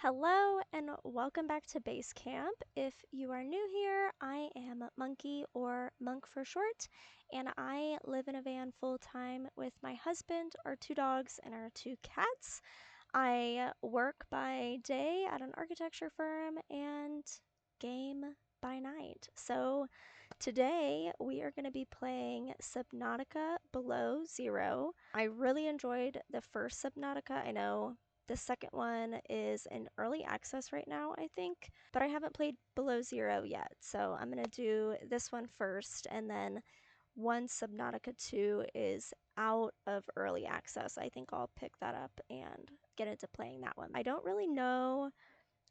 Hello and welcome back to Base Camp. If you are new here, I am Monkey, or Monk for short, and I live in a van full time with my husband, our 2 dogs, and our 2 cats. I work by day at an architecture firm and game by night. So today we are going to be playing Subnautica Below Zero. I really enjoyed the first Subnautica. I know the second one is in early access right now, I think, but I haven't played Below Zero yet. So I'm going to do this one first, and then once Subnautica 2 is out of early access, I think I'll pick that up and get into playing that one. I don't really know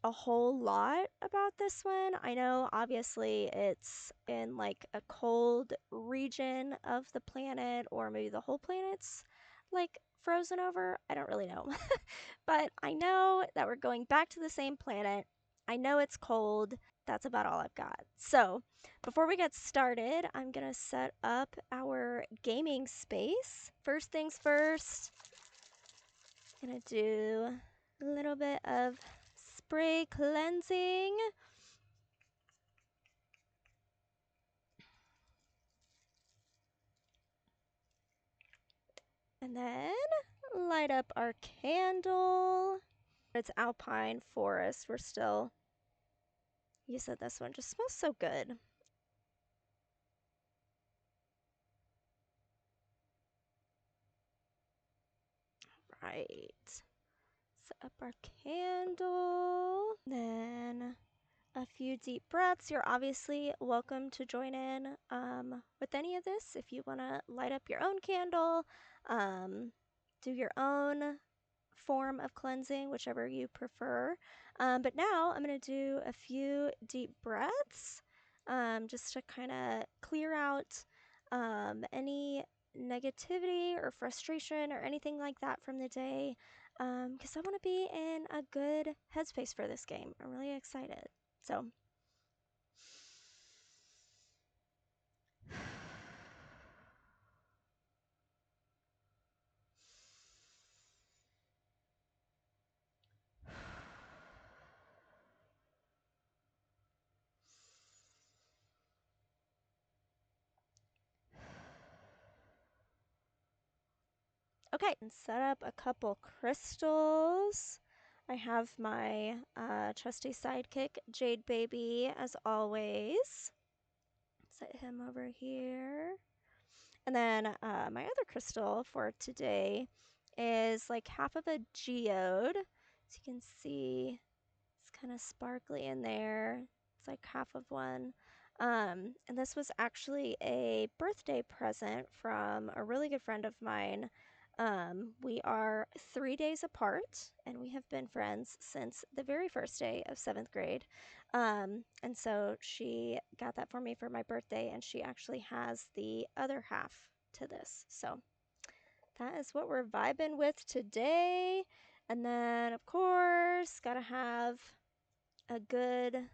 a whole lot about this one. I know obviously it's in like a cold region of the planet, or maybe the whole planet's like frozen over. I don't really know. But I know that we're going back to the same planet. I know it's cold. That's about all I've got. So before we get started, I'm going to set up our gaming space. First things first, I'm going to do a little bit of spray cleansing. And then light up our candle. It's alpine forest. We're still, you said this one just smells so good. Right. Set up our candle. Then a few deep breaths. You're obviously welcome to join in with any of this if you want to light up your own candle, do your own form of cleansing, whichever you prefer. But now I'm going to do a few deep breaths just to kind of clear out any negativity or frustration or anything like that from the day, because I want to be in a good headspace for this game. I'm really excited. So okay, and set up a couple crystals. I have my trusty sidekick, Jade Baby, as always. Set him over here. And then my other crystal for today is like half of a geode. So you can see it's kind of sparkly in there. It's like half of one. And this was actually a birthday present from a really good friend of mine. We are 3 days apart, and we have been friends since the very first day of 7th grade. And so she got that for me for my birthday, and she actually has the other half to this. So that is what we're vibing with today. And then, of course, gotta have a good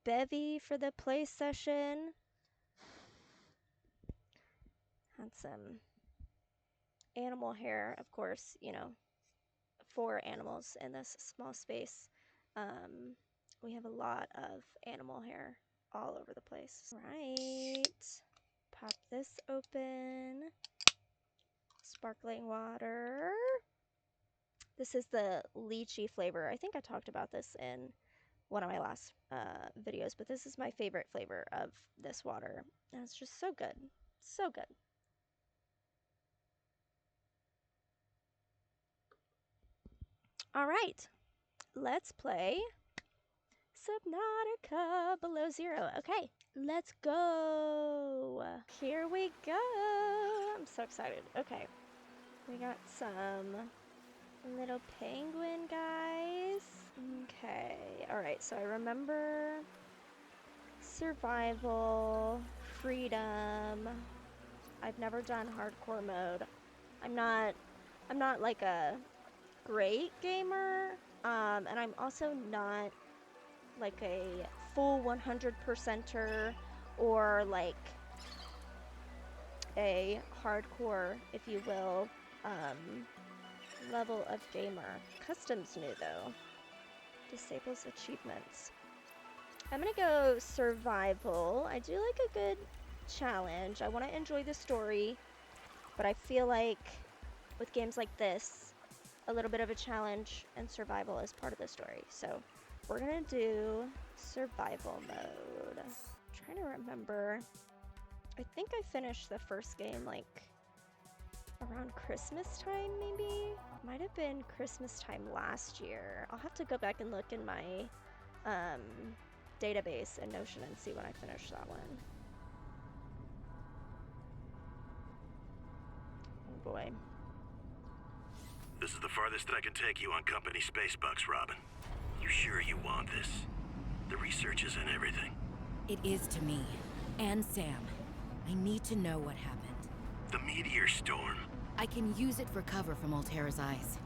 bevy for the play session. Had some animal hair, of course, you know, 4 animals in this small space. We have a lot of animal hair all over the place. Right. Pop this open. Sparkling water. This is the lychee flavor. I think I talked about this in one of my last videos, but this is my favorite flavor of this water. And it's just so good. So good. All right, let's play Subnautica Below Zero. Okay, let's go. Here we go. I'm so excited. Okay, we got some little penguin guys. Okay, all right, so I remember survival, freedom. I've never done hardcore mode. I'm not like a great gamer, and I'm also not like a full 100%er or like a hardcore, if you will, level of gamer. Custom's new though. Disables achievements. I'm gonna go survival. I do like a good challenge. I want to enjoy the story, but I feel like with games like this, a little bit of a challenge and survival is part of the story. So we're gonna do survival mode. I'm trying to remember. I think I finished the first game like around Christmas time, maybe? Might have been Christmas time last year. I'll have to go back and look in my database in Notion and see when I finished that one. Oh boy. This is the farthest I can take you on company space bucks, Robin. You sure you want this? The research is in everything. It is to me. And Sam. I need to know what happened. The meteor storm. I can use it for cover from Alterra's eyes.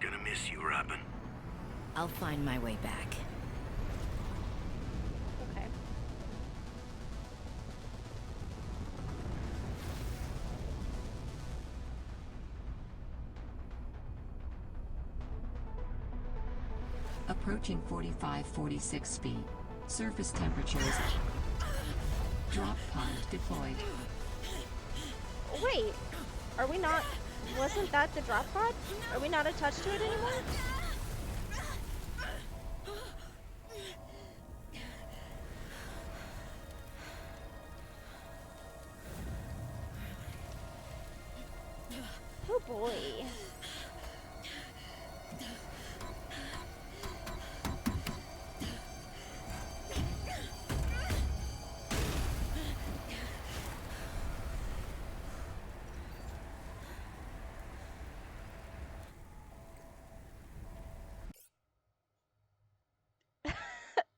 Gonna miss you, Robin. I'll find my way back. Okay. Approaching 45-46 feet. Surface temperatures. Drop pod deployed. Wait, are we not? Wasn't that the drop pod? Are we not attached to it anymore? Oh boy.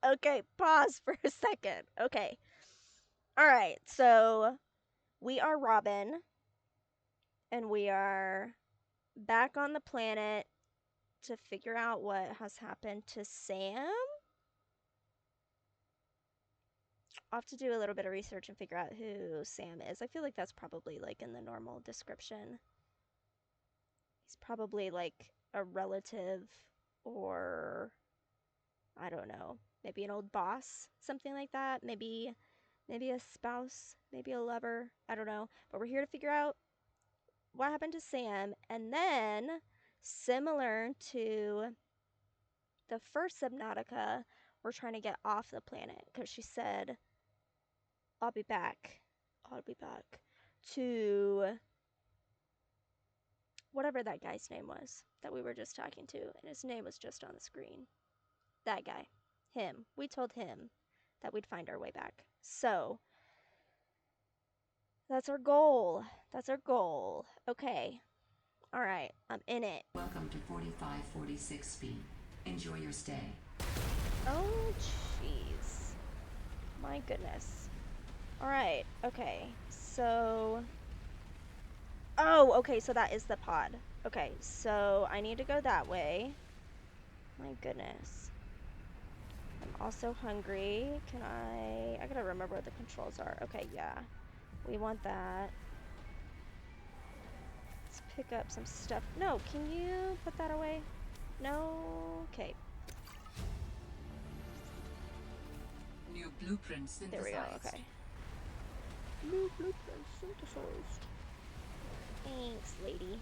Okay, pause for a second. Okay. All right, so we are Robin, and we are back on the planet to figure out what has happened to Sam. I'll have to do a little bit of research and figure out who Sam is. I feel like that's probably like in the normal description. He's probably like a relative or I don't know, maybe an old boss, something like that. Maybe a spouse, maybe a lover. I don't know. But we're here to figure out what happened to Sam. And then, similar to the first Subnautica, we're trying to get off the planet because she said, I'll be back. I'll be back to whatever that guy's name was that we were just talking to. And his name was just on the screen. That guy. Him. We told him that we'd find our way back. So, that's our goal. That's our goal. Okay. All right. I'm in it. Welcome to 45-46 feet. Enjoy your stay. Oh, jeez. My goodness. All right. Okay. So... Oh, okay. So that is the pod. Okay. So I need to go that way. My goodness. I'm also hungry. Can I gotta remember what the controls are. Okay, yeah. We want that. Let's pick up some stuff. No, can you put that away? No? Okay. New blueprint synthesized. There we go, okay. New blueprint synthesized. Thanks, lady.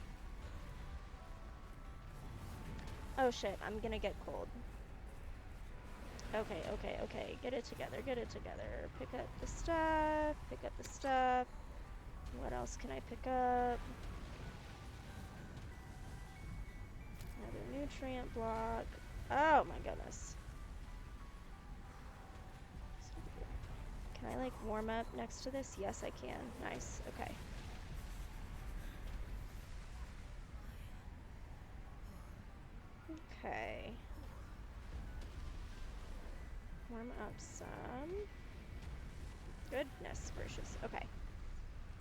Oh shit, I'm gonna get cold. Okay, okay, okay. Get it together, get it together. Pick up the stuff, pick up the stuff. What else can I pick up? Another nutrient block. Oh my goodness. Can I like warm up next to this? Yes, I can. Nice, okay. Okay. Warm up some. Goodness gracious. Okay.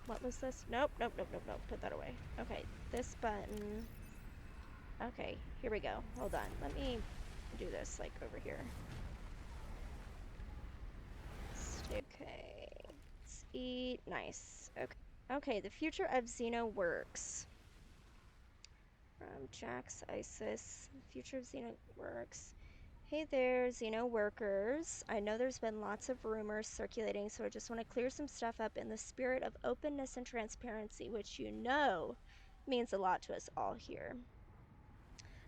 What was this? Nope, nope, nope, nope, nope. Put that away. Okay, this button. Okay, here we go. Hold on. Let me do this, like, over here. Okay. Let's eat. Nice. Okay. Okay, the future of Xeno works. From Jax Isis, Future of Xenoworks. Hey there, Xeno workers. I know there's been lots of rumors circulating, so I just want to clear some stuff up in the spirit of openness and transparency, which you know means a lot to us all here.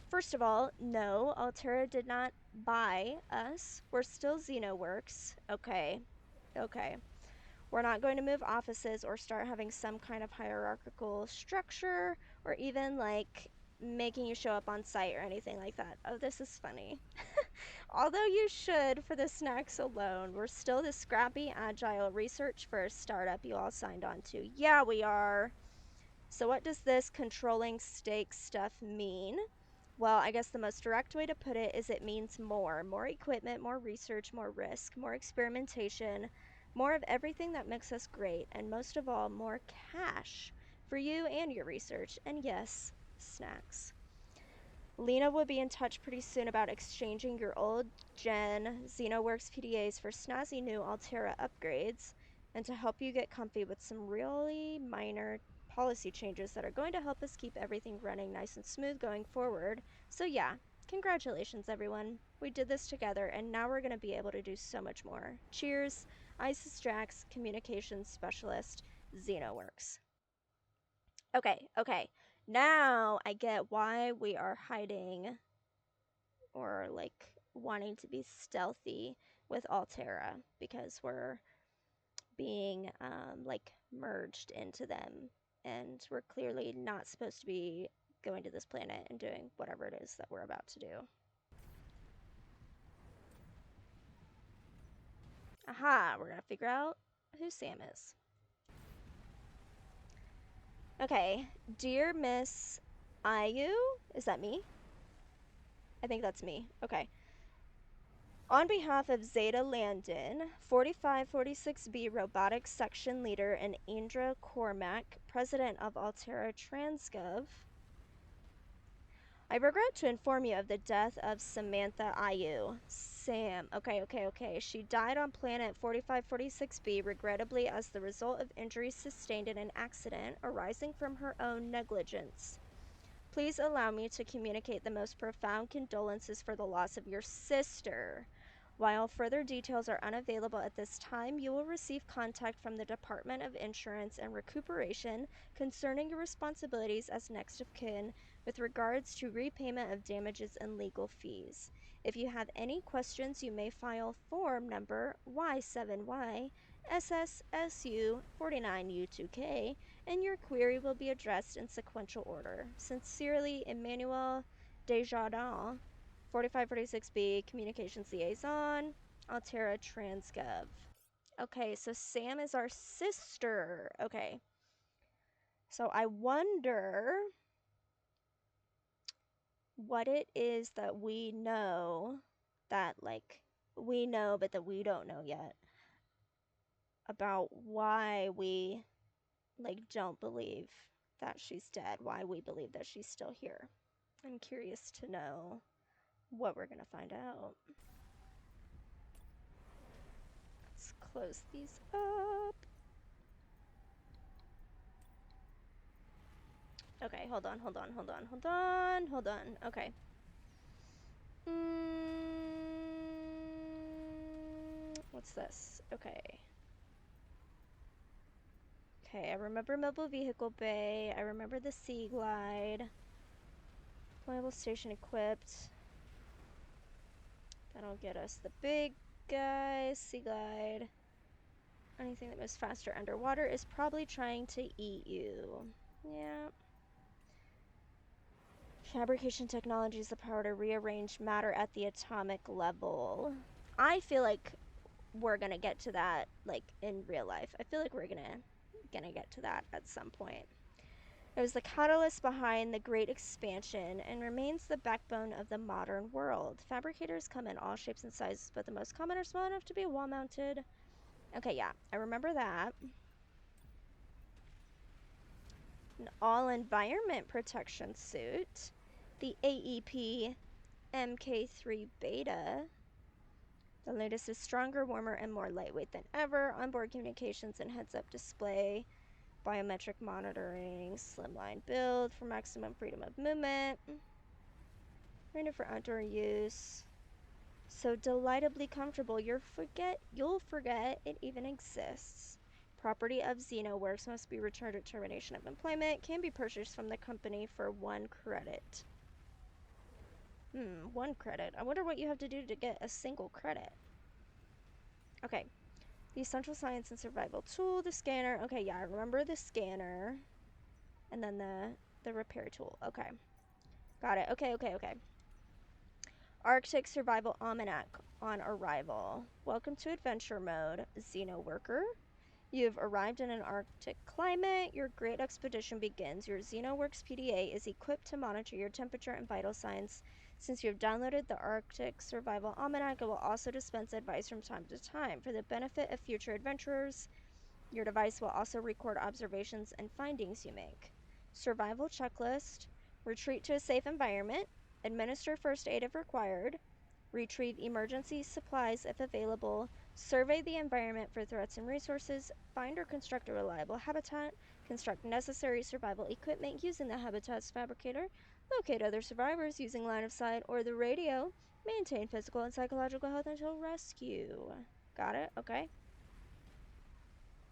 First of all, no, Alterra did not buy us. We're still Xenoworks. Okay. We're not going to move offices or start having some kind of hierarchical structure or even like making you show up on site or anything like that. Oh, this is funny. Although you should for the snacks alone, we're still the scrappy, agile, research-first startup you all signed on to. Yeah, we are. So what does this controlling stake stuff mean? Well, I guess the most direct way to put it is it means more. More equipment, more research, more risk, more experimentation, more of everything that makes us great, and most of all, more cash for you and your research. And yes, snacks. Lena will be in touch pretty soon about exchanging your old gen Xenoworks PDAs for snazzy new Alterra upgrades, and to help you get comfy with some really minor policy changes that are going to help us keep everything running nice and smooth going forward. So yeah, congratulations everyone. We did this together and now we're going to be able to do so much more. Cheers, Isis Drax, Communications Specialist, Xenoworks. Okay. Now I get why we are hiding or like wanting to be stealthy with Alterra, because we're being like merged into them, and we're clearly not supposed to be going to this planet and doing whatever it is that we're about to do. Aha, we're gonna figure out who Sam is. Okay, dear Miss Ayu, is that me? I think that's me. Okay. On behalf of Zeta Landon, 4546B Robotics Section Leader, and Indra Cormack, President of Alterra Transgov, I regret to inform you of the death of Samantha Ayu. Sam. Okay. She died on planet 4546B, regrettably as the result of injuries sustained in an accident arising from her own negligence. Please allow me to communicate the most profound condolences for the loss of your sister. While further details are unavailable at this time, you will receive contact from the Department of Insurance and Recuperation concerning your responsibilities as next of kin with regards to repayment of damages and legal fees. If you have any questions, you may file form number Y7Y SSSU 49U2K, and your query will be addressed in sequential order. Sincerely, Emmanuel Desjardins, 4546B Communications Liaison, Alterra Transgov. Okay, so Sam is our sister. Okay. So I wonder what it is that we know that, like, we know but that we don't know yet about why we, like, don't believe that she's dead, why we believe that she's still here. I'm curious to know what we're gonna find out. Let's close these up. Okay, hold on. Okay. What's this? Okay, I remember Mobile Vehicle Bay. I remember the Sea Glide. Deployable station equipped. That'll get us the big guys. Sea Glide. Anything that moves faster underwater is probably trying to eat you. Yeah. Fabrication technology is the power to rearrange matter at the atomic level. I feel like we're gonna get to that, like, in real life. I feel like we're gonna get to that at some point. It was the catalyst behind the Great Expansion and remains the backbone of the modern world. Fabricators come in all shapes and sizes, but the most common are small enough to be wall-mounted. Okay, yeah, I remember that. An all-environment protection suit. The AEP MK3 Beta. The latest is stronger, warmer, and more lightweight than ever. Onboard communications and heads-up display. biometric monitoring, slimline build for maximum freedom of movement, rated for outdoor use. So delightedly comfortable, you'll forget it even exists. Property of XenoWorks must be returned at termination of employment. Can be purchased from the company for 1 credit. 1 credit. I wonder what you have to do to get a single credit. Okay. The essential science and survival tool, the scanner. Okay, yeah, I remember the scanner. And then the repair tool. Okay. Got it. Okay. Arctic Survival Almanac on arrival. Welcome to adventure mode, Xeno worker. You've arrived in an Arctic climate. Your great expedition begins. Your XenoWorks PDA is equipped to monitor your temperature and vital signs. Since you have downloaded the Arctic Survival Almanac, it will also dispense advice from time to time. For the benefit of future adventurers, your device will also record observations and findings you make. Survival checklist. Retreat to a safe environment. Administer first aid if required. Retrieve emergency supplies if available. Survey the environment for threats and resources. Find or construct a reliable habitat. Construct necessary survival equipment using the habitat's fabricator. Locate other survivors using line of sight or the radio. Maintain physical and psychological health until rescue. Got it? Okay.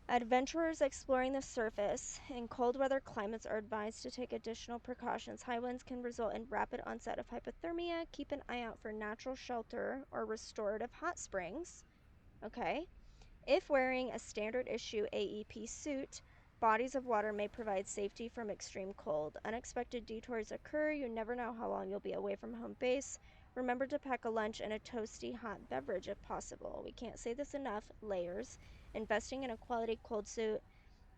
Adventurers exploring the surface in cold weather climates are advised to take additional precautions. High winds can result in rapid onset of hypothermia. Keep an eye out for natural shelter or restorative hot springs. Okay. If wearing a standard issue AEP suit, bodies of water may provide safety from extreme cold. Unexpected detours occur. You never know how long you'll be away from home base. Remember to pack a lunch and a toasty hot beverage if possible. We can't say this enough. Layers. Investing in a quality cold suit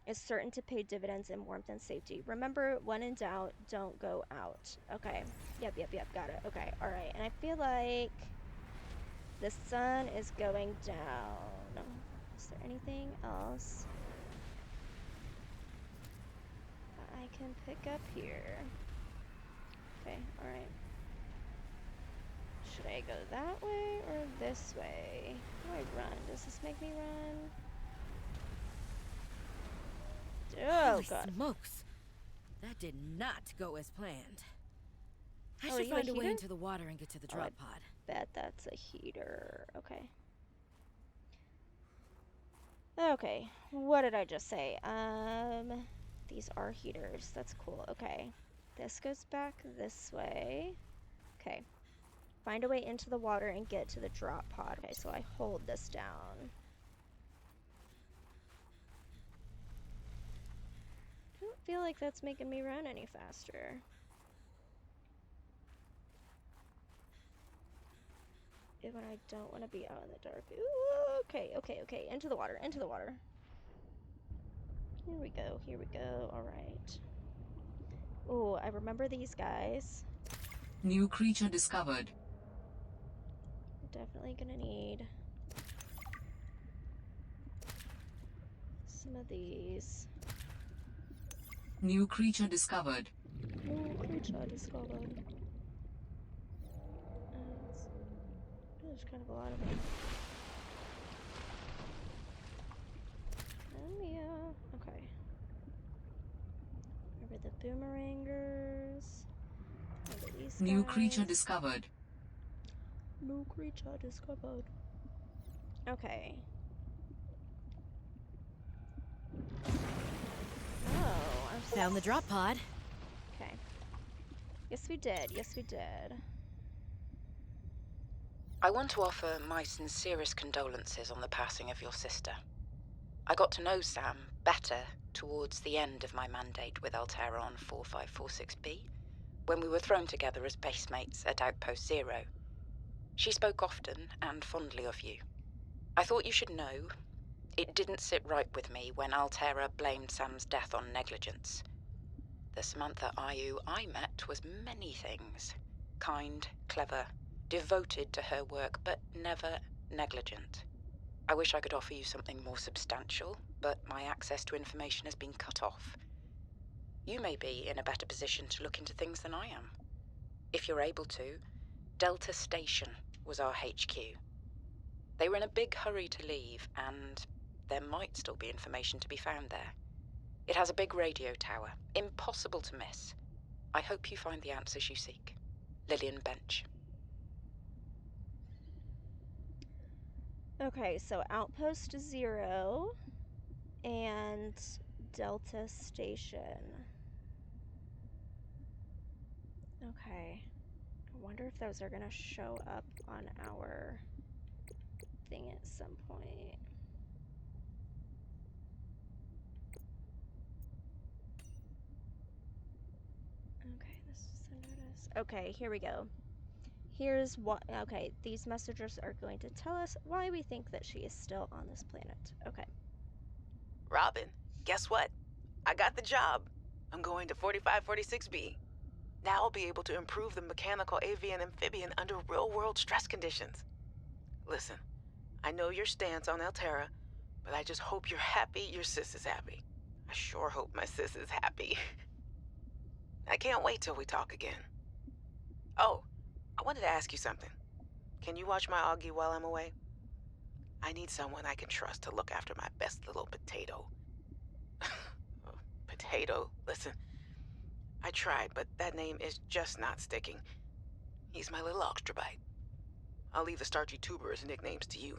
is certain to pay dividends in warmth and safety. Remember, when in doubt, don't go out. Okay. Yep. Got it. Okay. All right. And I feel like the sun is going down. Is there anything else I can pick up here? Okay. All right. Should I go that way or this way? How do I run? Does this make me run? Oh, Holy God. smokes! That did not go as planned. I Oh, are should you a find a way heater? into the water and get to the drop pod. Bet that's a heater. Okay. Okay. What did I just say? These are heaters. That's cool. Okay. This goes back this way. Okay. Find a way into the water and get to the drop pod. Okay, so I hold this down. I don't feel like that's making me run any faster. When I don't want to be out in the dark. Ooh, okay. Into the water. Here we go. Alright. Ooh, I remember these guys. New creature discovered. Definitely gonna need some of these. New creature discovered. There's kind of a lot of them. Okay. Remember the boomerangers. Remember these New guys. creature discovered. New creature discovered. Okay. Oh, I'm Found the drop pod. Okay. Yes, we did. I want to offer my sincerest condolences on the passing of your sister. I got to know Sam better towards the end of my mandate with Alterra on 4546B, when we were thrown together as basemates at Outpost Zero. She spoke often and fondly of you. I thought you should know, it didn't sit right with me when Alterra blamed Sam's death on negligence. The Samantha Ayu I met was many things. Kind, clever, devoted to her work, but never negligent. I wish I could offer you something more substantial, but my access to information has been cut off. You may be in a better position to look into things than I am. If you're able to, Delta Station was our HQ. They were in a big hurry to leave, and there might still be information to be found there. It has a big radio tower, impossible to miss. I hope you find the answers you seek. Lillian Bench. Okay, so Outpost 0 and Delta Station. Okay. I wonder if those are gonna show up on our thing at some point. Okay, this is the notice. Okay, here we go. Here's what. Okay, these messages are going to tell us why we think that she is still on this planet. Okay. Robin, guess what? I got the job. I'm going to 4546B. Now I'll be able to improve the mechanical avian amphibian under real-world stress conditions. Listen, I know your stance on Alterra, but I just hope you're happy your sis is happy. I sure hope my sis is happy. I can't wait till we talk again. Oh, I wanted to ask you something. Can you watch my Augie while I'm away? I need someone I can trust to look after my best little potato. Potato, listen. I tried, but that name is just not sticking. He's my little oxtrabite. I'll leave the starchy tuberous nicknames to you.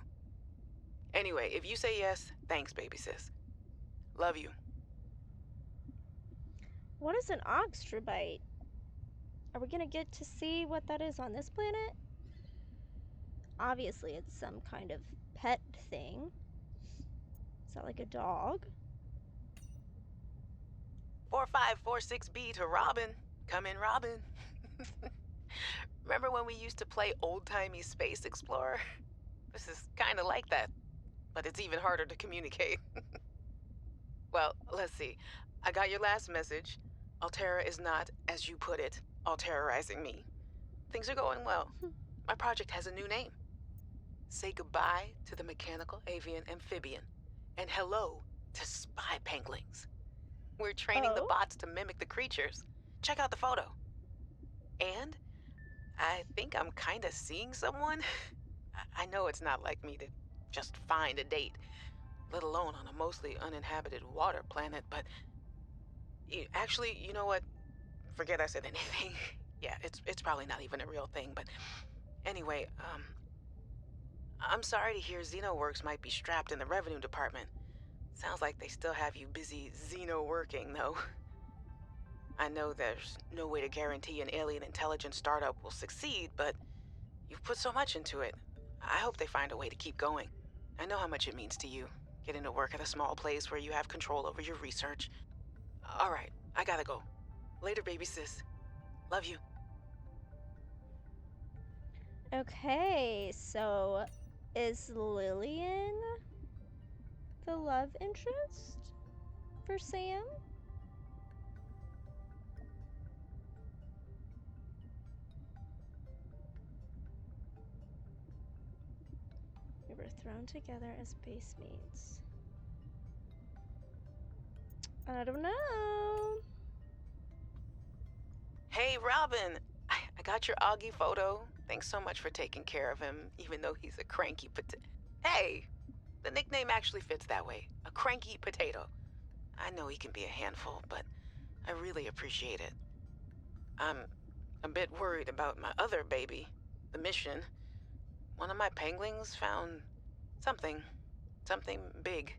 Anyway, if you say yes, thanks, baby sis. Love you. What is an oxtrabite? Are we gonna get to see what that is on this planet? Obviously, it's some kind of pet thing. Is that like a dog? 4546B to Robin. Come in, Robin. Remember when we used to play old-timey Space Explorer? This is kind of like that, but it's even harder to communicate. Well, let's see. I got your last message. Alterra is not, as you put it, alterrorizing me. Things are going well. My project has a new name. Say goodbye to the mechanical avian amphibian, and hello to spy penguins. We're training the bots to mimic the creatures. Check out the photo. And I think I'm kind of seeing someone. I know it's not like me to just find a date, let alone on a mostly uninhabited water planet, but actually, you know what? Forget I said anything. Yeah, it's probably not even a real thing, but anyway, I'm sorry to hear XenoWorks might be strapped in the revenue department. Sounds like they still have you busy Xeno working, though. I know there's no way to guarantee an alien intelligence startup will succeed, but you've put so much into it. I hope they find a way to keep going. I know how much it means to you, getting to work at a small place where you have control over your research. All right, I gotta go. Later, baby sis. Love you. Okay, so is Lillian the love interest for Sam? We were thrown together as base mates. I don't know. Hey, Robin. I got your Augie photo. Thanks so much for taking care of him, even though he's a cranky Hey, the nickname actually fits that way. A cranky potato. I know he can be a handful, but I really appreciate it. I'm a bit worried about my other baby, the mission. One of my penguins found something big.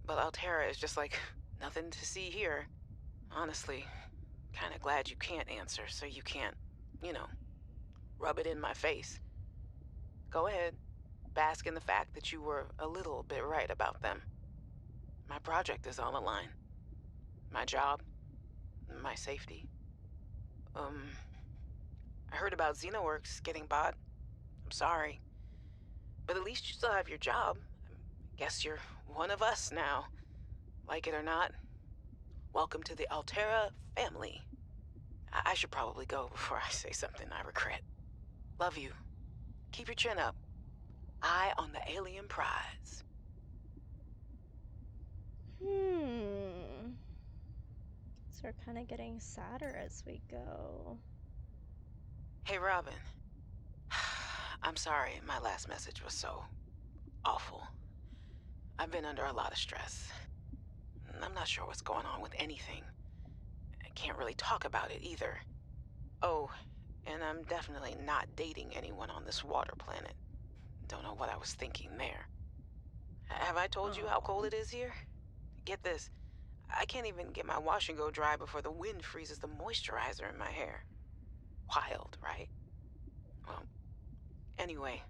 But Alterra is just like nothing to see here. Honestly, kinda glad you can't answer, so you can't, rub it in my face. Go ahead, bask in the fact that you were a little bit right about them. My project is on the line. My job, my safety. I heard about XenoWorks getting bought. I'm sorry. But at least you still have your job. Guess you're one of us now. Like it or not. Welcome to the Alterra family. I should probably go before I say something I regret. Love you. Keep your chin up. Eye on the alien prize. So we're kind of getting sadder as we go. Hey, Robin. I'm sorry my last message was so awful. I've been under a lot of stress. I'm not sure what's going on with anything. I can't really talk about it either. Oh, and I'm definitely not dating anyone on this water planet. Don't know what I was thinking there. Have I told you how cold it is here? Get this. I can't even get my wash and go dry before the wind freezes the moisturizer in my hair. Wild, right? Well, anyway,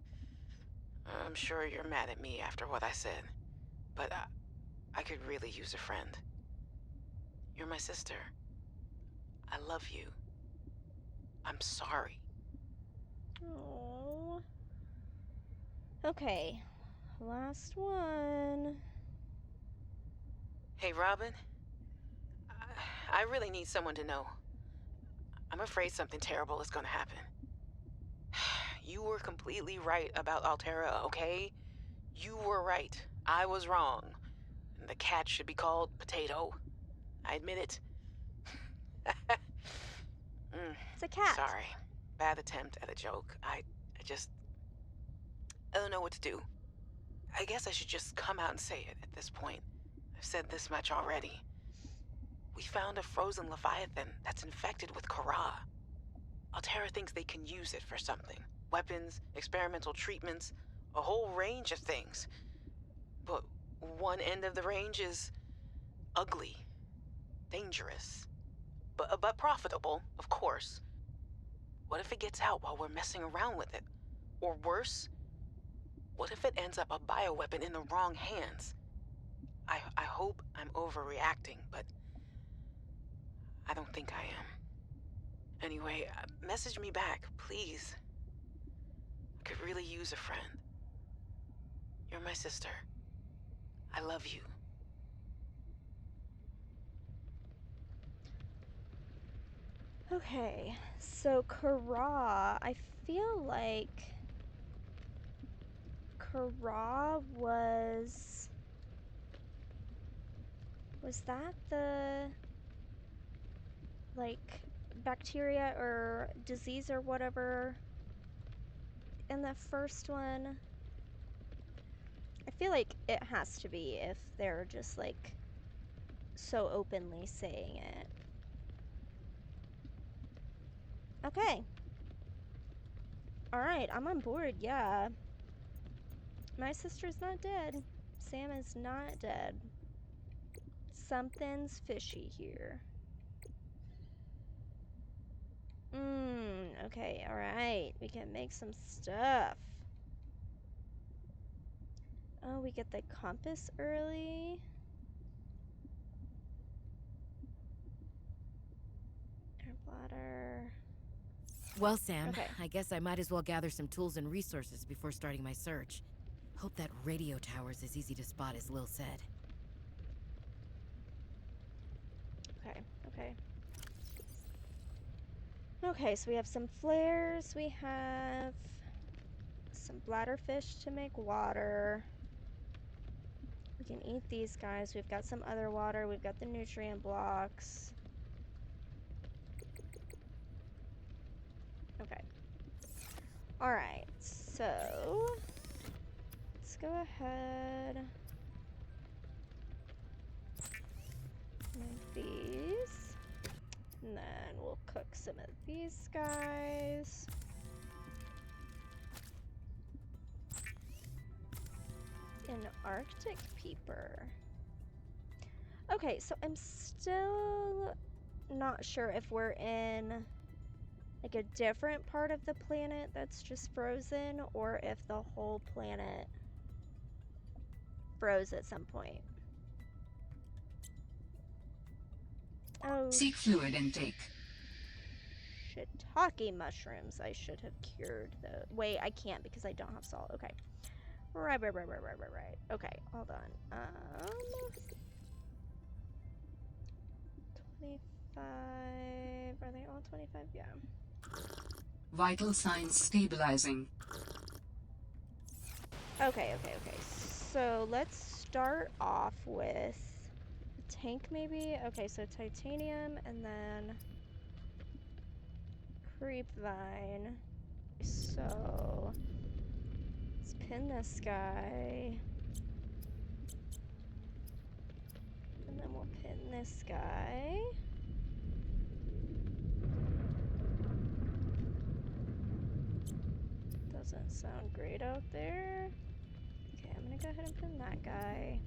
I'm sure you're mad at me after what I said, but I could really use a friend. You're my sister. I love you. I'm sorry. Oh. Okay. Last one. Hey, Robin. I really need someone to know. I'm afraid something terrible is gonna happen. You were completely right about Alterra, okay? You were right. I was wrong. The cat should be called Potato. I admit it. It's a cat. Sorry. Bad attempt at a joke. I don't know what to do. I guess I should just come out and say it at this point. I've said this much already. We found a frozen leviathan that's infected with Kara. Alterra thinks they can use it for something. Weapons, experimental treatments, a whole range of things. But one end of the range is ugly, dangerous, but profitable, of course. What if it gets out while we're messing around with it? Or worse, what if it ends up a bioweapon in the wrong hands? I hope I'm overreacting, but I don't think I am. Anyway, message me back, please. I could really use a friend. You're my sister. I love you. Okay, so Kara, I feel like Kara was that the, like, bacteria or disease or whatever in the first one? I feel like it has to be if they're just, like, so openly saying it. Okay. Alright, I'm on board, yeah. My sister's not dead. Sam is not dead. Something's fishy here. Okay, alright. We can make some stuff. Oh, we get the compass early. Air bladder. Well, Sam, Okay. I guess I might as well gather some tools and resources before starting my search. Hope that radio tower's as easy to spot as Lil said. Okay, okay. Okay, so we have some flares. We have some bladderfish to make water. We can eat these guys. We've got some other water. We've got the nutrient blocks. Okay. Alright, so let's go ahead. Make these. And then we'll cook some of these guys. An Arctic peeper. Okay, so I'm still not sure if we're in like a different part of the planet that's just frozen or if the whole planet froze at some point. Oh, Seek fluid intake. shiitake mushrooms. I should have cured the. Wait, I can't because I don't have salt. Okay. Right. Okay, hold on. 25. Are they all 25? Yeah. Vital signs stabilizing. Okay. So let's start off with a tank maybe. Okay, so titanium and then creep vine. So let's pin this guy. And then we'll pin this guy. Doesn't sound great out there. Okay, I'm gonna go ahead and pin that guy.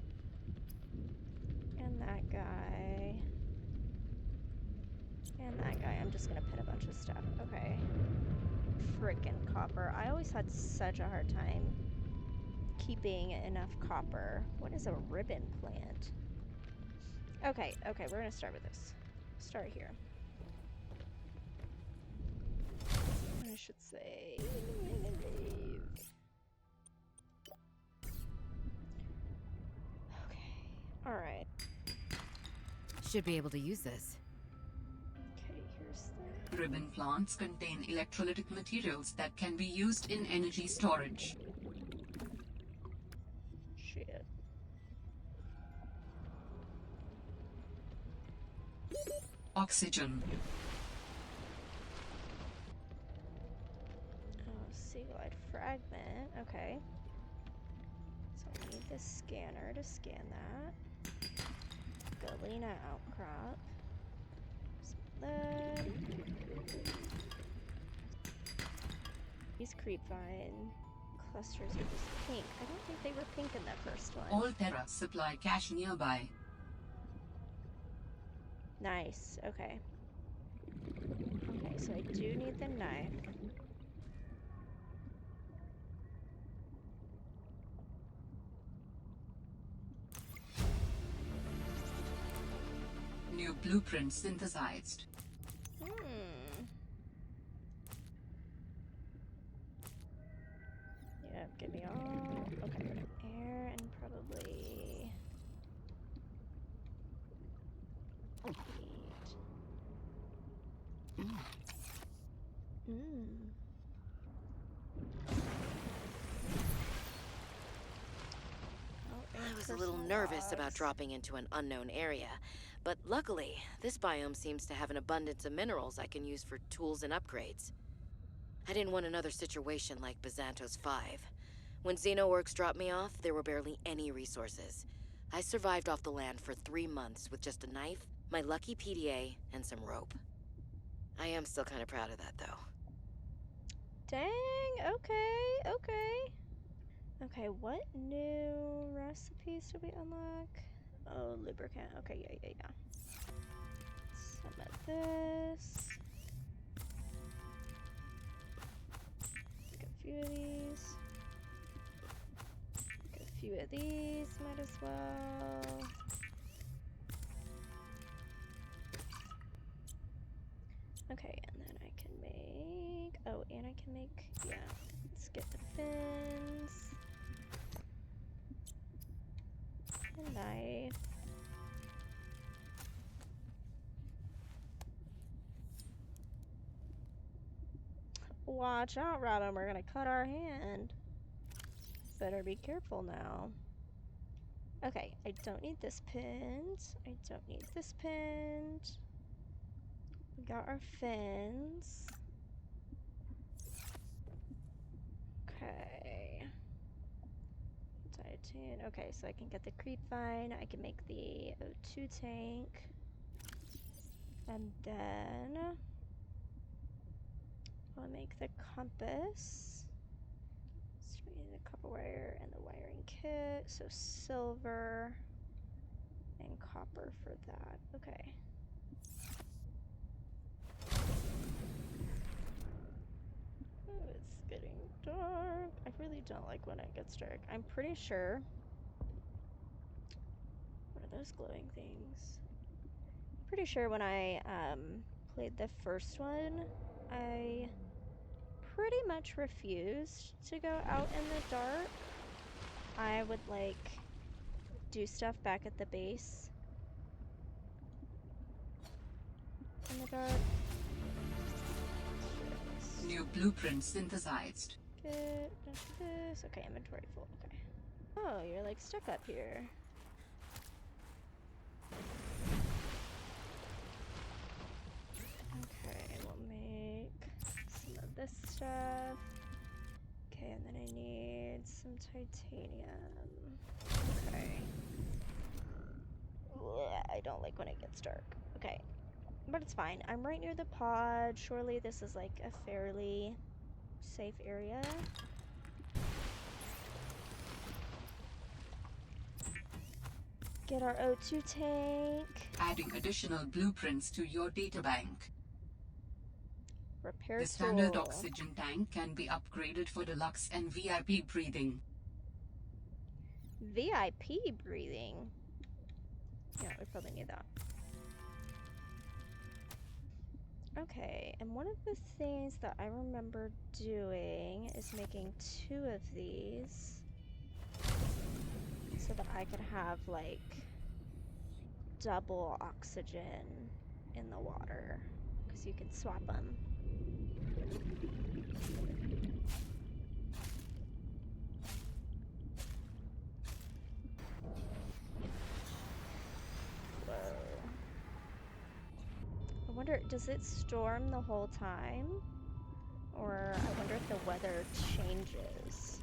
And that guy. And that guy. I'm just gonna pin a bunch of stuff. Okay. Frickin' copper. I always had such a hard time keeping enough copper. What is a ribbon plant? Okay, we're gonna start with this. Start here. I should say. Okay, alright. Should be able to use this. Okay, here's the. Ribbon plants contain electrolytic materials that can be used in energy storage. Shit. Oxygen. Oh, seaglide fragment. Okay. So I need this scanner to scan that. Galena outcrop. Some lead. These creepvine clusters are just pink. I don't think they were pink in that first one. Alterra supply cache nearby. Nice. Okay. Okay, so I do need the knife. New blueprint synthesized. Yep, give me all. Okay, air and probably heat. I was a little nervous about dropping into an unknown area, but luckily, this biome seems to have an abundance of minerals I can use for tools and upgrades. I didn't want another situation like Bazantos 5. When Xenoworks dropped me off, there were barely any resources. I survived off the land for 3 months with just a knife, my lucky PDA, and some rope. I am still kind of proud of that, though. Dang, okay. Okay, what new recipes did we unlock? Oh, lubricant. Okay, yeah. Some of this. Make a few of these. Make a few of these, might as well. Okay, and then I can make... Oh, and I can make... Yeah, let's get the fins. A knife. Watch out, Robin. We're gonna cut our hand. Better be careful now. Okay, I don't need this pinned. I don't need this pinned. We got our fins. Okay. Titanium. Okay, so I can get the creepvine. I can make the O2 tank. And then I'll make the compass. So we need the copper wire and the wiring kit. So silver and copper for that. Okay. Oh, it's getting dark. I really don't like when it gets dark. I'm pretty sure. What are those glowing things? Pretty sure when I played the first one, I pretty much refused to go out in the dark. I would like do stuff back at the base in the dark. New blueprint synthesized. Get this. Okay, inventory full. Okay. Oh, you're like stuck up here. Okay, we'll make some of this stuff. Okay, and then I need some titanium. Okay. I don't like when it gets dark. Okay. But it's fine. I'm right near the pod. Surely this is like a fairly safe area. Get our O2 tank. Adding additional blueprints to your databank. Repair The standard tool. oxygen tank can be upgraded for deluxe and VIP breathing. VIP breathing. Yeah, we probably need that. Okay, and one of the things that I remember doing is making 2 of these so that I could have like double oxygen in the water because you can swap them. Whoa. I wonder, does it storm the whole time? Or I wonder if the weather changes.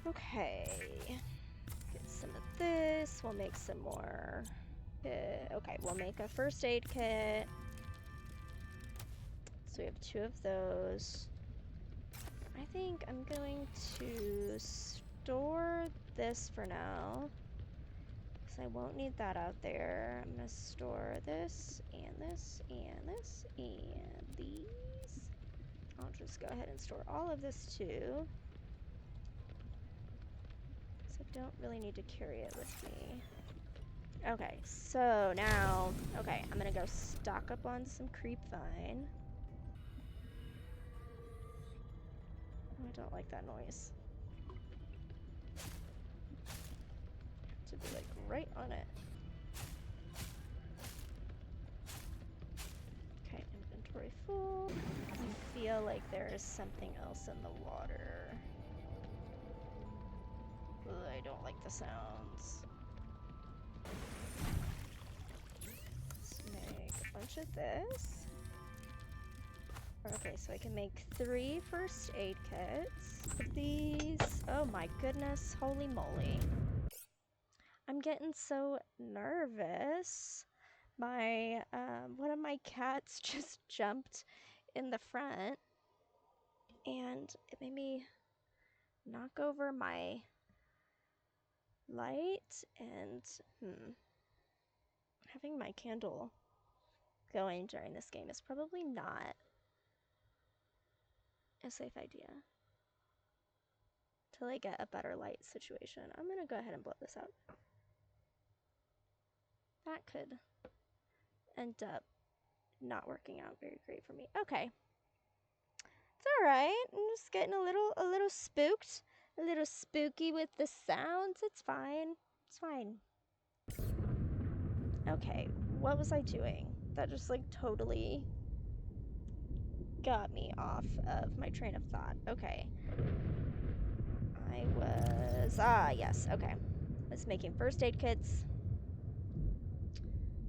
Okay. Get some of this. We'll make some more. Okay, we'll make a first aid kit. So we have 2 of those. I think I'm going to store this for now, because I won't need that out there. I'm going to store this, and this, and this, and these. I'll just go ahead and store all of this too, because I don't really need to carry it with me. Okay, so now, okay, I'm going to go stock up on some creep vine. I don't like that noise. To be like right on it. Okay, inventory full. I feel like there is something else in the water. Ugh, I don't like the sounds. Let's make a bunch of this. Okay, so I can make 3 first aid kits of these. Oh my goodness, holy moly. I'm getting so nervous. My, one of my cats just jumped in the front and it made me knock over my light and, having my candle going during this game is probably not a safe idea. Till I get a better light situation. I'm gonna go ahead and blow this out. That could end up not working out very great for me. Okay. It's alright. I'm just getting a little spooked. A little spooky with the sounds. It's fine. It's fine. Okay, what was I doing? That just like totally got me off of my train of thought. Okay. I was, yes, okay. I was making first aid kits.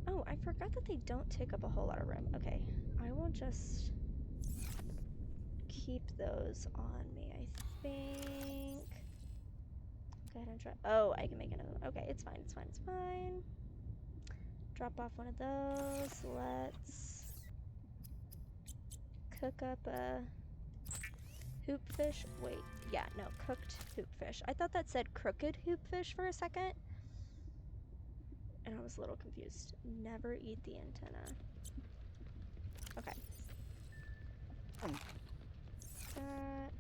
Oh, I forgot that they don't take up a whole lot of room. Okay, I will just keep those on me, I think. Go ahead and try. Oh, I can make another one. Okay, it's fine, it's fine, it's fine. Drop off one of those. Let's cook up a hoopfish. Wait, yeah, no, cooked hoopfish. I thought that said crooked hoopfish for a second. And I was a little confused. Never eat the antenna. Okay. That.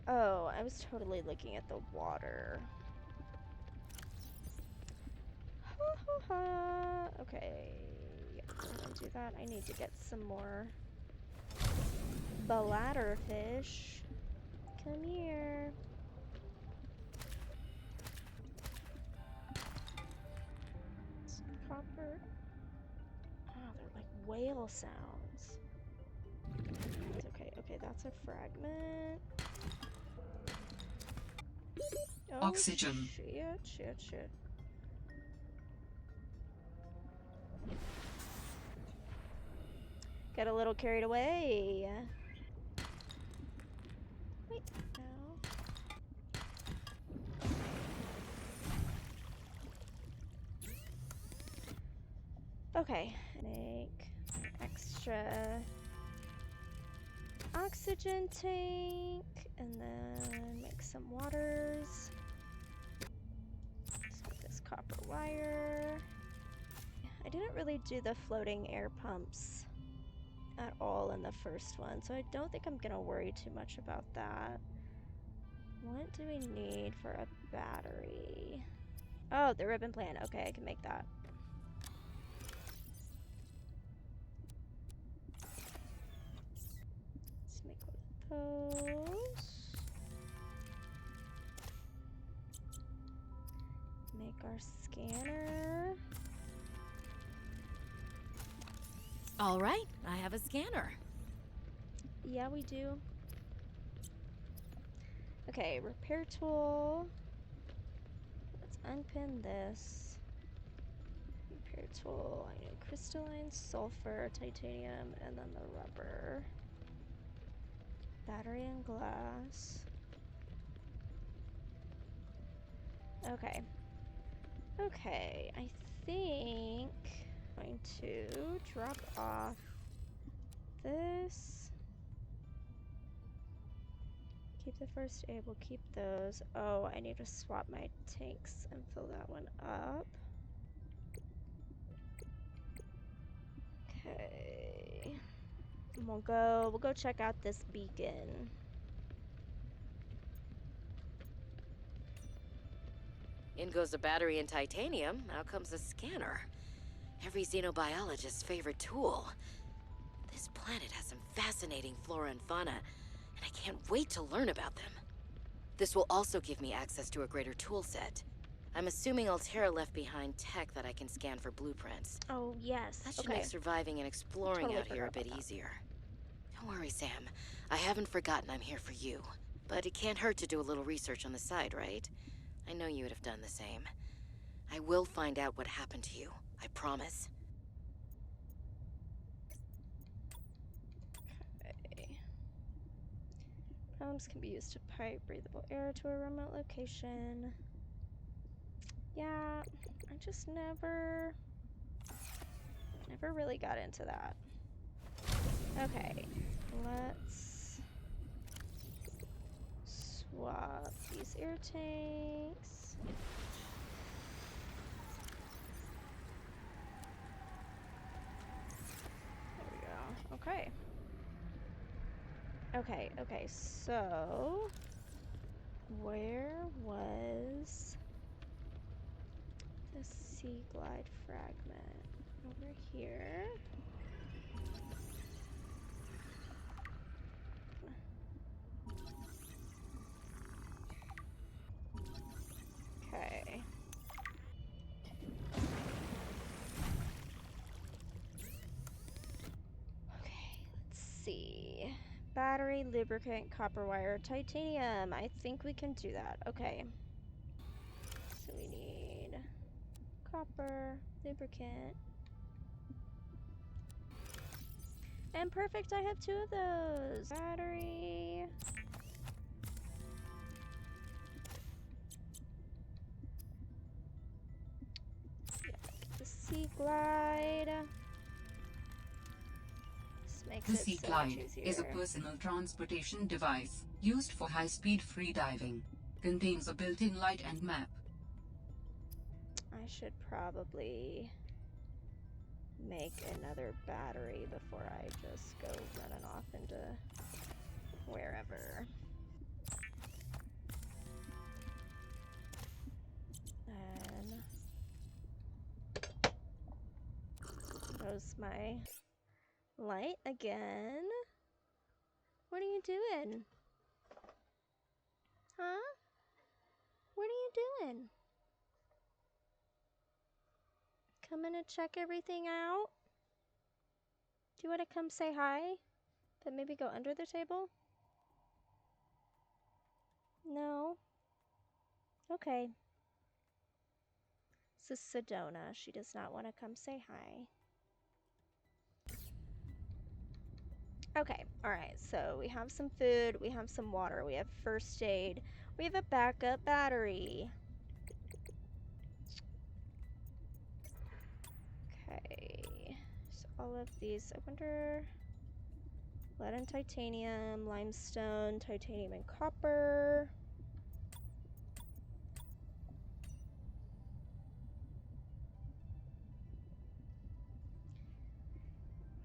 Oh, I was totally looking at the water. Ha ha ha. Okay. Yeah, I'm gonna do that. I need to get some more bladderfish. Come here. Some copper. Oh, they're like whale sounds. It's okay. Okay, that's a fragment. Oh, Oxygen. Shit. Got a little carried away. Wait, no. Okay, make extra oxygen tank, and then make some waters. Let's get this copper wire. I didn't really do the floating air pumps at all in the first one, so I don't think I'm gonna worry too much about that. What do we need for a battery? Oh, the ribbon plant. Okay, I can make that. Let's make one of those. Make our scanner. All right, I have a scanner. Yeah, we do. Okay, repair tool. Let's unpin this. Repair tool. I need crystalline sulfur, titanium, and then the rubber. Battery and glass. Okay. Okay, I think I'm going to drop off this. Keep the first aid, we'll keep those. Oh, I need to swap my tanks and fill that one up. Okay. And we'll go check out this beacon. In goes a battery and titanium, out comes a scanner. Every xenobiologist's favorite tool. This planet has some fascinating flora and fauna, and I can't wait to learn about them. This will also give me access to a greater tool set. I'm assuming Alterra left behind tech that I can scan for blueprints. Oh, yes. That should Okay. make surviving and exploring Totally out here a forgot bit about that. easier. Don't worry, Sam. I haven't forgotten I'm here for you. But it can't hurt to do a little research on the side, right? I know you would have done the same. I will find out what happened to you. I promise. Okay. Pumps can be used to pipe breathable air to a remote location. Yeah, I just never really got into that. Okay, let's swap these air tanks. There we go. Okay. Okay, so where was the sea glide fragment? Over here. Okay. Okay, let's see. Battery, lubricant, copper wire, titanium. I think we can do that. Okay. So we need copper, lubricant. And perfect, I have 2 of those. Battery. The sea glide. This makes The it Sea so much Glide easier. is a personal transportation device used for high-speed freediving. Contains a built-in light and map. I should probably make another battery before I just go running off into wherever. And goes my light again. What are you doing? Huh? What are you doing? Coming to check everything out? Do you want to come say hi? But maybe go under the table? No? Okay. This is Sedona. She does not want to come say hi. Okay, alright, so we have some food, we have some water, we have first aid, we have a backup battery. Okay. all of these. I wonder... Lead and titanium, limestone, titanium and copper.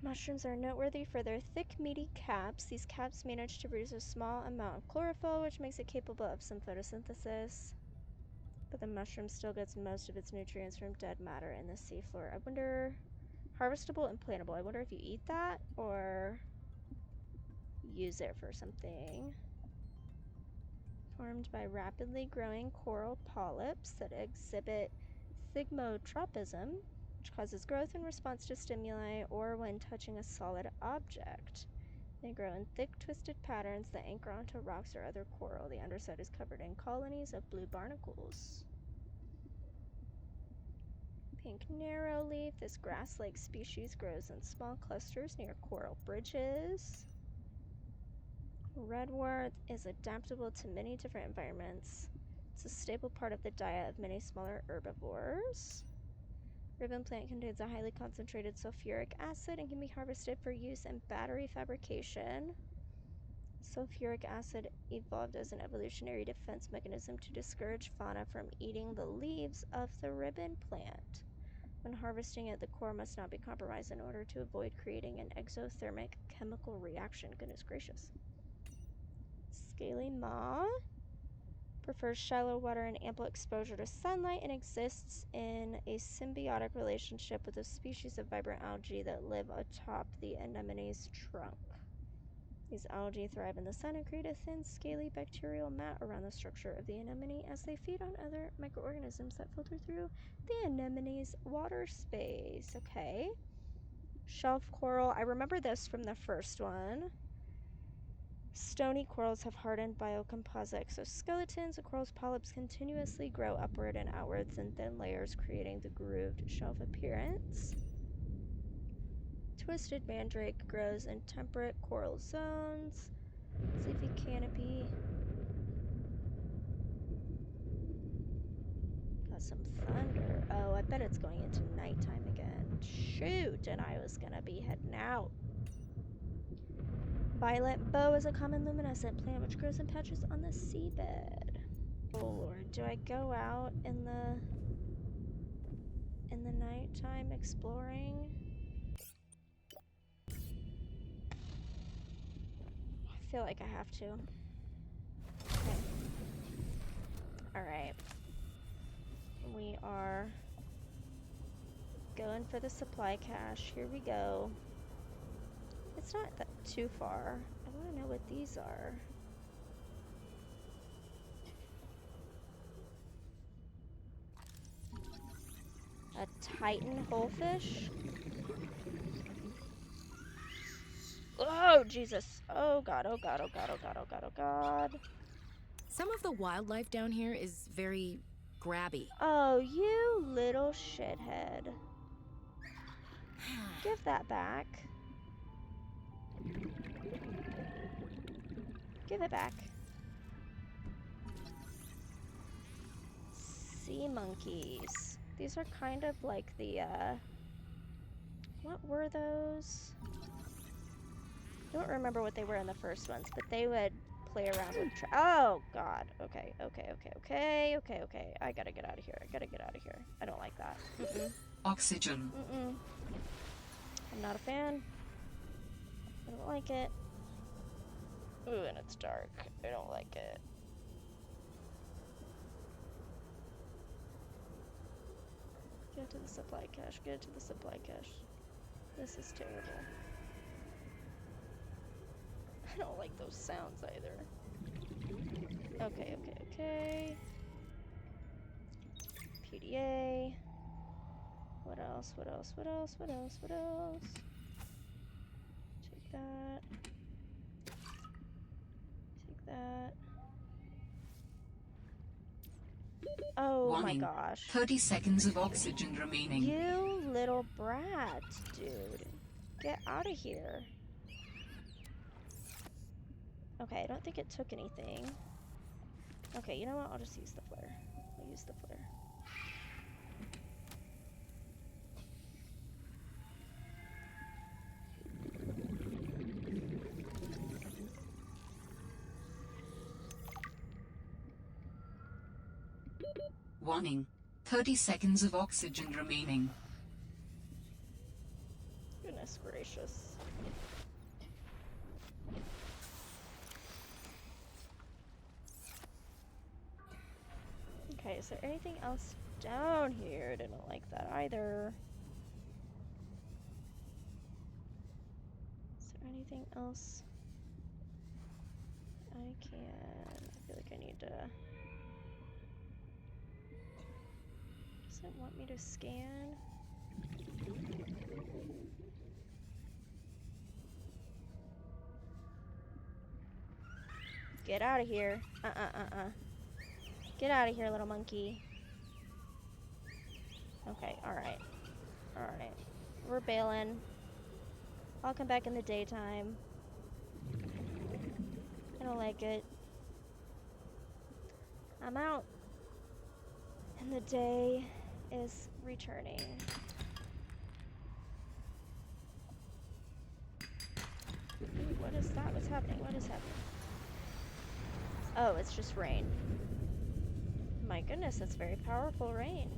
Mushrooms are noteworthy for their thick, meaty caps. These caps manage to produce a small amount of chlorophyll, which makes it capable of some photosynthesis. But the mushroom still gets most of its nutrients from dead matter in the seafloor. I wonder... Harvestable and plantable. I wonder if you eat that or use it for something. Formed by rapidly growing coral polyps that exhibit thigmotropism, which causes growth in response to stimuli or when touching a solid object. They grow in thick, twisted patterns that anchor onto rocks or other coral. The underside is covered in colonies of blue barnacles. Pink narrowleaf. This grass-like species grows in small clusters near coral bridges. Redwort is adaptable to many different environments. It's a staple part of the diet of many smaller herbivores. Ribbon plant contains a highly concentrated sulfuric acid and can be harvested for use in battery fabrication. Sulfuric acid evolved as an evolutionary defense mechanism to discourage fauna from eating the leaves of the ribbon plant. When harvesting it, the core must not be compromised in order to avoid creating an exothermic chemical reaction. Goodness gracious. Scaly maw prefers shallow water and ample exposure to sunlight and exists in a symbiotic relationship with a species of vibrant algae that live atop the anemone's trunk. These algae thrive in the sun and create a thin, scaly bacterial mat around the structure of the anemone as they feed on other microorganisms that filter through the anemone's water space. Okay. Shelf coral. I remember this from the first one. Stony corals have hardened biocomposite exoskeletons. The coral's polyps continuously grow upward and outwards in thin layers, creating the grooved shelf appearance. Twisted mandrake grows in temperate coral zones. Its leafy canopy. Got some thunder. Oh, I bet it's going into nighttime again. Shoot, and I was gonna be heading out. Violet bow is a common luminescent plant which grows in patches on the seabed. Oh lord, do I go out in the nighttime exploring? I feel like I have to. Okay. Alright. We are going for the supply cache. Here we go. It's not that too far. I want to know what these are. A Titan holefish? Oh, Jesus. Oh, God, oh, God, oh, God, oh, God, oh, God, oh, God. Some of the wildlife down here is very grabby. Oh, you little shithead. Give that back. Give it back. Sea monkeys. These are kind of like the, what were those? I don't remember what they were in the first ones, but they would play around with oh, God. Okay. I gotta get out of here. I don't like that. Oxygen. I'm not a fan. I don't like it. Ooh, and it's dark. I don't like it. Get to the supply cache. This is terrible. I don't like those sounds either. Okay. PDA. What else? Take that. Oh Warning. my gosh. 30 seconds of oxygen remaining. You little brat, dude. Get out of here. Okay, I don't think it took anything. Okay, you know what? I'll just use the flare. I'll use the flare. Warning. 30 seconds of oxygen remaining. Goodness gracious. Okay, is there anything else down here? Didn't like that either. Is there anything else I feel like I need to... Does it want me to scan? Get out of here. Get out of here, little monkey. Okay, alright. Alright. We're bailing. I'll come back in the daytime. I don't like it. I'm out. And the day is returning. Ooh, what is that? What's happening? What is happening? Oh, it's just rain. My goodness, that's very powerful rain.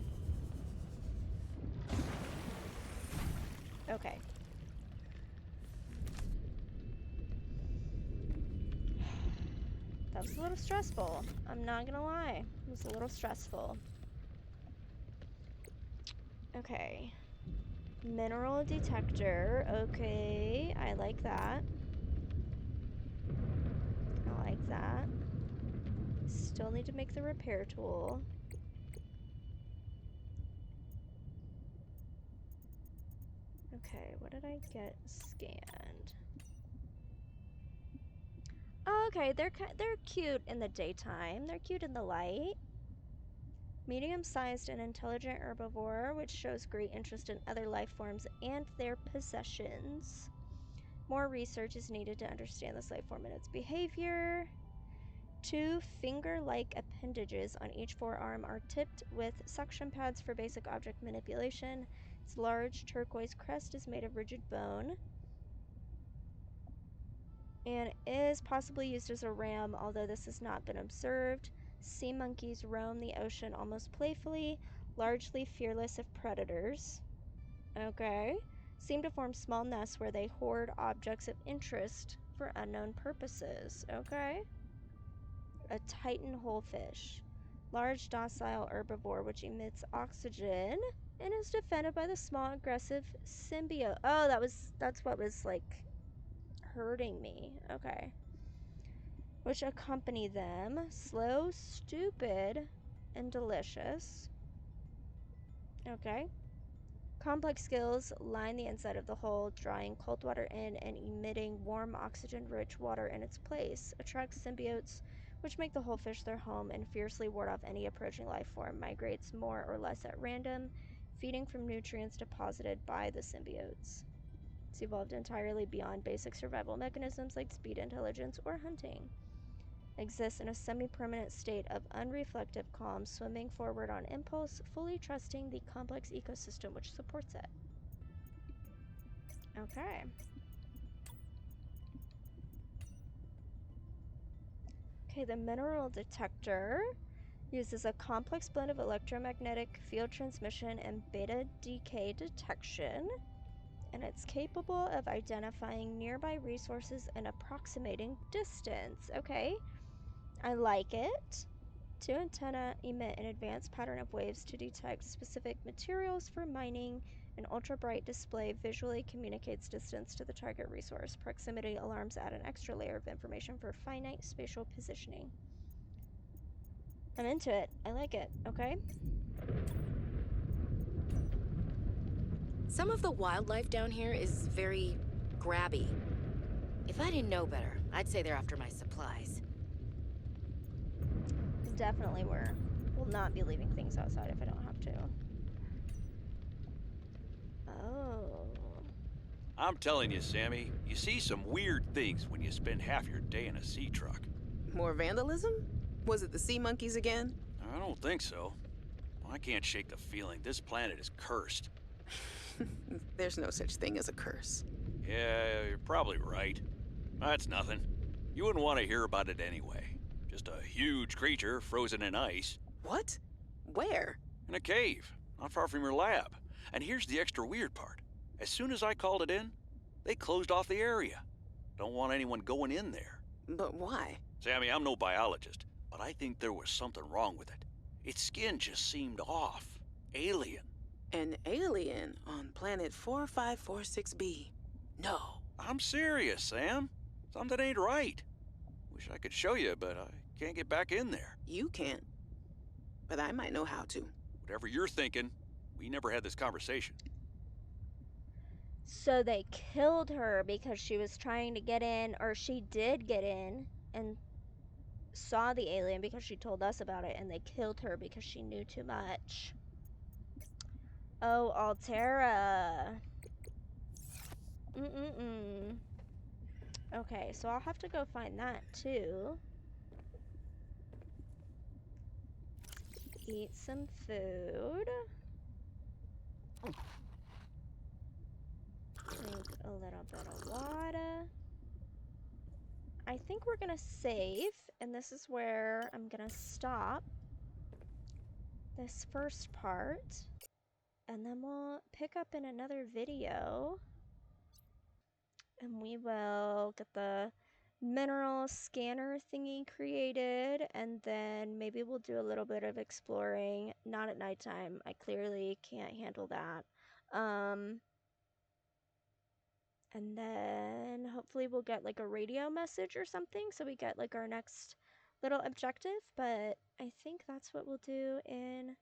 Okay. That was a little stressful. I'm not gonna lie. It was a little stressful. Okay. Mineral detector. Okay, I like that. I like that. Still need to make the repair tool. Okay, what did I get scanned? Oh, okay, they're cute in the daytime. They're cute in the light. Medium-sized and intelligent herbivore, which shows great interest in other life forms and their possessions. More research is needed to understand this life form and its behavior. 2 finger-like appendages on each forearm are tipped with suction pads for basic object manipulation. Its large turquoise crest is made of rigid bone and is possibly used as a ram, although this has not been observed. Sea monkeys roam the ocean almost playfully, largely fearless of predators. Okay. Seem to form small nests where they hoard objects of interest for unknown purposes. Okay. A Titan holefish. Large docile herbivore which emits oxygen and is defended by the small aggressive symbiote. Oh, that's what was like hurting me. Okay. Which accompany them. Slow, stupid, and delicious. Okay. Complex gills line the inside of the hole, drawing cold water in and emitting warm, oxygen-rich water in its place. Attracts symbiotes, which make the holefish their home and fiercely ward off any approaching life form. Migrates more or less at random, feeding from nutrients deposited by the symbiotes. It's evolved entirely beyond basic survival mechanisms like speed, intelligence, or hunting. Exists in a semi-permanent state of unreflective calm, swimming forward on impulse, fully trusting the complex ecosystem which supports it. Okay. Okay, the mineral detector uses a complex blend of electromagnetic field transmission and beta decay detection, and it's capable of identifying nearby resources and approximating distance. Okay, I like it. 2 antennae emit an advanced pattern of waves to detect specific materials for mining. An ultra-bright display visually communicates distance to the target resource. Proximity alarms add an extra layer of information for finite spatial positioning. I'm into it. I like it. Okay. Some of the wildlife down here is very grabby. If I didn't know better, I'd say they're after my supplies. Definitely will not be leaving things outside if I don't have to. Oh. I'm telling you, Sammy, you see some weird things when you spend half your day in a sea truck. More vandalism? Was it the sea monkeys again? I don't think so. I can't shake the feeling this planet is cursed. There's no such thing as a curse. Yeah, you're probably right. That's nothing. You wouldn't want to hear about it anyway. Just a huge creature frozen in ice. What? Where? In a cave, not far from your lab. And here's the extra weird part. As soon as I called it in, they closed off the area. Don't want anyone going in there. But why? Sammy, I'm no biologist, but I think there was something wrong with it. Its skin just seemed off. Alien. An alien on planet 4546b. No. I'm serious, Sam. Something ain't right. Wish I could show you, but I can't get back in there. You can't. But I might know how to. Whatever you're thinking, we never had this conversation. So they killed her because she was trying to get in, or she did get in and saw the alien because she told us about it, and they killed her because she knew too much. Oh, Alterra. Okay, so I'll have to go find that too. Eat some food. Drink a little bit of water. I think we're gonna save, and this is where I'm gonna stop this first part, and then we'll pick up in another video, and we will get the mineral scanner thingy created, and then maybe we'll do a little bit of exploring, not at nighttime. I clearly can't handle that. And then hopefully we'll get like a radio message or something, so we get like our next little objective. But I think that's what we'll do in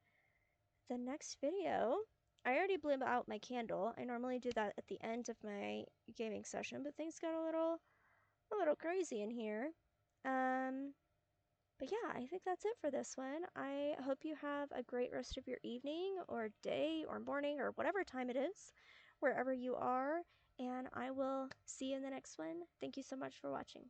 the next video. I already blew out my candle. I normally do that at the end of my gaming session, but things got a little crazy in here. But yeah, I think that's it for this one. I hope you have a great rest of your evening or day or morning or whatever time it is, wherever you are, and I will see you in the next one. Thank you so much for watching.